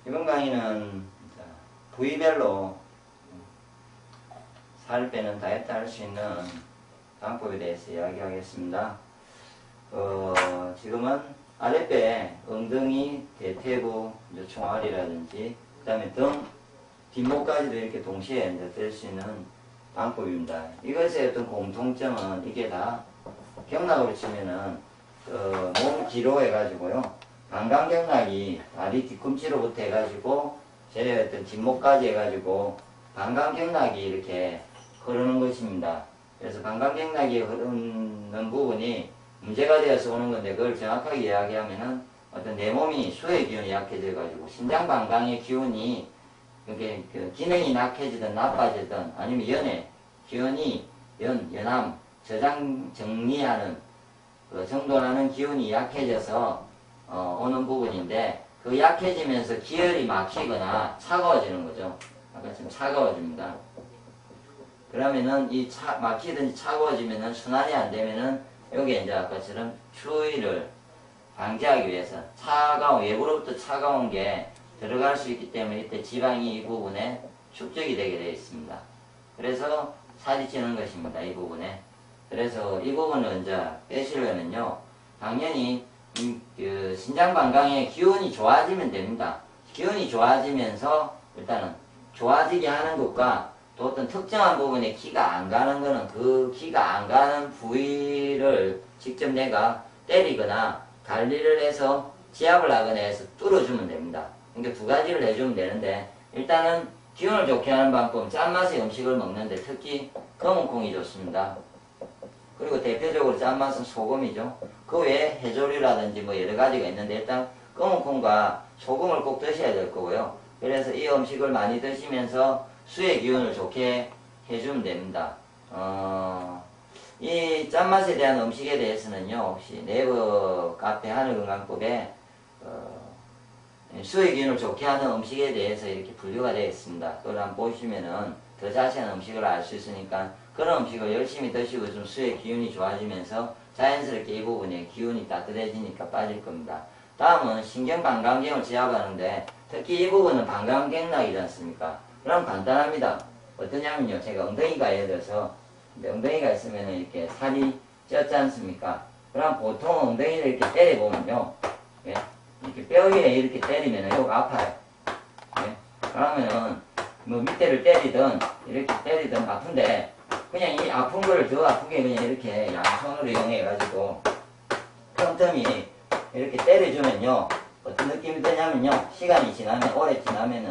이번 강의는 부위별로 살 빼는 다이어트 할 수 있는 방법에 대해서 이야기하겠습니다. 지금은 아랫배, 엉덩이, 대퇴부, 총알이라든지 그 다음에 등, 뒷목까지도 이렇게 동시에 될 수 있는 방법입니다. 이것의 어떤 공통점은 이게 다 경락으로 치면은 몸 뒤로 해가지고요. 방광경락이 다리 뒤꿈치로부터 해가지고 제 어떤 뒷목까지 해가지고 방광경락이 이렇게 흐르는 것입니다. 그래서 방광경락이 흐르는 부분이 문제가 되어서 오는 건데 그걸 정확하게 이야기하면은 어떤 내 몸이 수의 기운이 약해져 가지고 신장 방광의 기운이 이렇게 기능이 약해지든 나빠지든 아니면 연애 기운이 연암 저장 정리하는 정돈하는 기운이 약해져서 오는 부분인데 그 약해지면서 기혈이 막히거나 차가워지는 거죠. 아까 지금 차가워집니다. 그러면은 막히든지 차가워지면은 순환이 안 되면은 여기에 이제 아까처럼 추위를 방지하기 위해서 외부로부터 차가운 게 들어갈 수 있기 때문에 이때 지방이 이 부분에 축적이 되게 되어 있습니다. 그래서 살이 찌는 것입니다. 이 부분에. 그래서 이 부분을 이제 빼시려면요. 당연히 신장 방광의 기운이 좋아지면 됩니다. 기운이 좋아지면서 일단은 좋아지게 하는 것과 또 어떤 특정한 부분에 기가 안 가는 거는 그 기가 안 가는 부위를 직접 내가 때리거나 관리를 해서 지압을 하거나 해서 뚫어주면 됩니다. 그러니까 두 가지를 해주면 되는데 일단은 기운을 좋게 하는 방법은 짠맛의 음식을 먹는데 특히 검은콩이 좋습니다. 그리고 대표적으로 짠맛은 소금이죠. 그 외에 해조류라든지 뭐 여러 가지가 있는데 일단 검은콩과 소금을 꼭 드셔야 될 거고요. 그래서 이 음식을 많이 드시면서 수의 기운을 좋게 해주면 됩니다. 이 짠맛에 대한 음식에 대해서는요, 혹시 네이버 카페 하늘건강법에 수의 기운을 좋게 하는 음식에 대해서 이렇게 분류가 되어 있습니다. 그걸 한번 보시면은 더 자세한 음식을 알 수 있으니까 그런 음식을 열심히 드시고 좀 수의 기운이 좋아지면서 자연스럽게 이 부분에 기운이 따뜻해지니까 빠질 겁니다. 다음은 신경방광경을 지압하는데 특히 이 부분은 방광경락이지 않습니까? 그럼 간단합니다. 어떠냐면요. 제가 엉덩이가 예를 들어서 엉덩이가 있으면 이렇게 살이 쪘지 않습니까? 그럼 보통 엉덩이를 이렇게 때려보면요. 예? 이렇게 뼈 위에 이렇게 때리면 여기 아파요. 예? 그러면은 뭐 밑에를 때리든 이렇게 때리든 아픈데 그냥 이 아픈 거를 더 아프게 그냥 이렇게 양손으로 이용해 가지고 틈틈이 이렇게 때려주면요. 어떤 느낌이 드냐면요. 시간이 지나면 오래 지나면은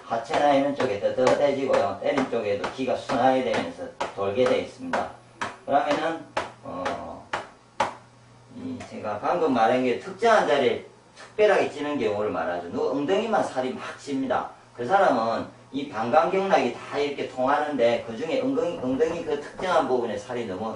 하체나 있는 쪽에 뜨뜻해지고요. 때린 쪽에도 기가 순환이 되면서 돌게 되어 있습니다. 그러면은 제가 방금 말한 게 특정한 자리에 특별하게 찌는 경우를 말하죠. 누구 엉덩이만 살이 막 찝니다. 그 사람은 이 방광경락이 다 이렇게 통하는데 그 중에 엉덩이 그 특정한 부분에 살이 너무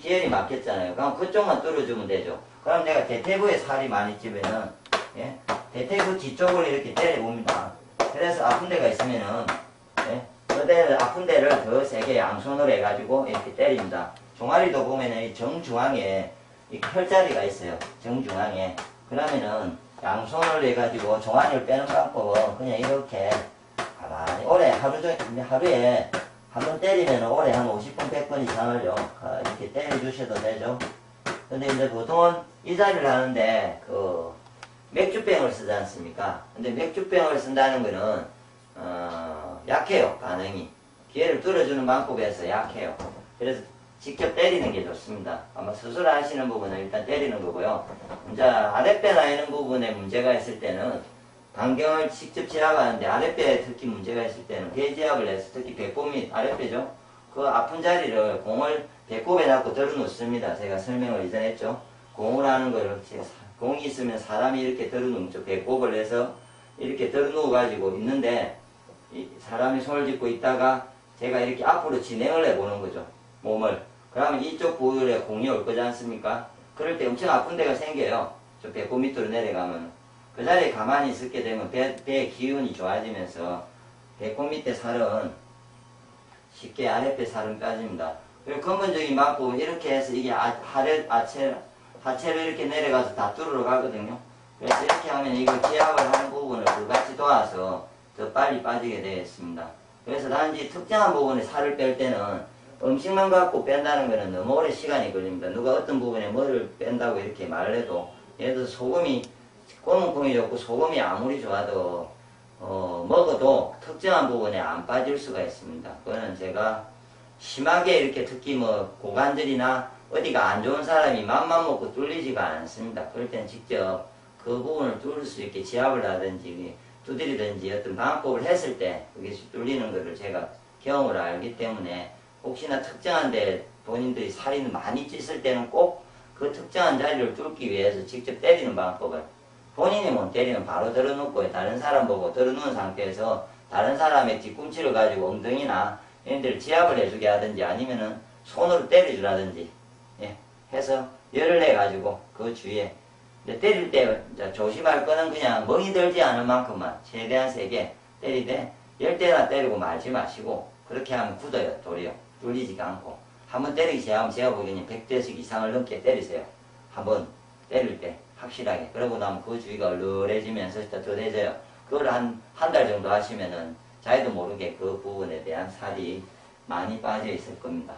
기혈이 막혔잖아요. 그럼 그쪽만 뚫어주면 되죠. 그럼 내가 대퇴부에 살이 많이 찌면은 예? 대퇴부 뒤쪽을 이렇게 때려봅니다. 그래서 아픈 데가 있으면은 예? 그 아픈 데를 더 세게 양손으로 해가지고 이렇게 때립니다. 종아리도 보면은 이 정중앙에 이 혈자리가 있어요. 정중앙에. 그러면은 양손을 해가지고 종아리를 빼는 방법은 그냥 이렇게 가만히 오래 하루에 한 번 때리면 오래 한 50번 100번 이상을요 이렇게 때려주셔도 되죠. 근데 이제 보통은 이 자리를 하는데 맥주병을 쓰지 않습니까? 근데 맥주병을 쓴다는 거는 약해요. 반응이 기회를 뚫어주는 방법에서 약해요. 그래서 직접 때리는 게 좋습니다. 아마 수술하시는 부분은 일단 때리는 거고요. 이제 아랫배나 이런 부분에 문제가 있을 때는 방경을 직접 지압하는데 아랫배에 특히 문제가 있을 때는 대지압을 해서 특히 배꼽 및 아랫배죠. 그 아픈 자리를 공을 배꼽에 놔고 들어 놓습니다. 제가 설명을 이전에 했죠. 공을 하는 거를 공이 있으면 사람이 이렇게 들어 놓죠. 배꼽을 해서 이렇게 들어 놓아 가지고 있는데 사람이 손을 짚고 있다가 제가 이렇게 앞으로 진행을 해보는 거죠. 몸을. 그러면 이쪽 부위에 공이 올 거지 않습니까? 그럴 때 엄청 아픈 데가 생겨요. 저 배꼽 밑으로 내려가면. 그 자리에 가만히 있게 되면 배의 기운이 좋아지면서 배꼽 밑에 살은 쉽게 아랫배 살은 빠집니다. 그리고 근본적인 방법은 이렇게 해서 이게 하체를 이렇게 내려가서 다 뚫으러 가거든요. 그래서 이렇게 하면 이거 기압을 하는 부분을 불같이 도와서 더 빨리 빠지게 되어 있습니다. 그래서 단지 특정한 부분에 살을 뺄 때는 음식만 갖고 뺀다는 것은 너무 오래 시간이 걸립니다. 누가 어떤 부분에 뭐를 뺀다고 이렇게 말을 해도, 예를 들어서 소금이, 고농풍이 좋고 소금이 아무리 좋아도 먹어도 특정한 부분에 안 빠질 수가 있습니다. 그거는 제가 심하게 이렇게 특히 뭐 고관절이나 어디가 안 좋은 사람이 맘만 먹고 뚫리지가 않습니다. 그럴 땐 직접 그 부분을 뚫을 수 있게 지압을 하든지 두드리든지 어떤 방법을 했을 때 그게 뚫리는 것을 제가 경험을 알기 때문에 혹시나 특정한 데 본인들이 살이 많이 찌을 때는 꼭 그 특정한 자리를 뚫기 위해서 직접 때리는 방법을, 본인이 못 때리면 바로 들어놓고 다른 사람 보고 들어놓은 상태에서 다른 사람의 뒤꿈치를 가지고 엉덩이나 이런 데를 지압을 해주게 하든지 아니면은 손으로 때려주라든지, 예, 해서 열을 내가지고 그 주위에 때릴 때 조심할 거는 그냥 멍이 들지 않을 만큼만 최대한 세게 때리되 10대나 때리고 말지 마시고, 그렇게 하면 굳어요. 도리어 뚫리지가 않고. 한번 때리기 시작하면 제가 보기에는 100대씩 이상을 넘게 때리세요. 한번 때릴 때 확실하게. 그러고 나면 그 주위가 얼얼해지면서 더해져요. 그걸 한 달 정도 하시면은 자기도 모르게 그 부분에 대한 살이 많이 빠져 있을 겁니다.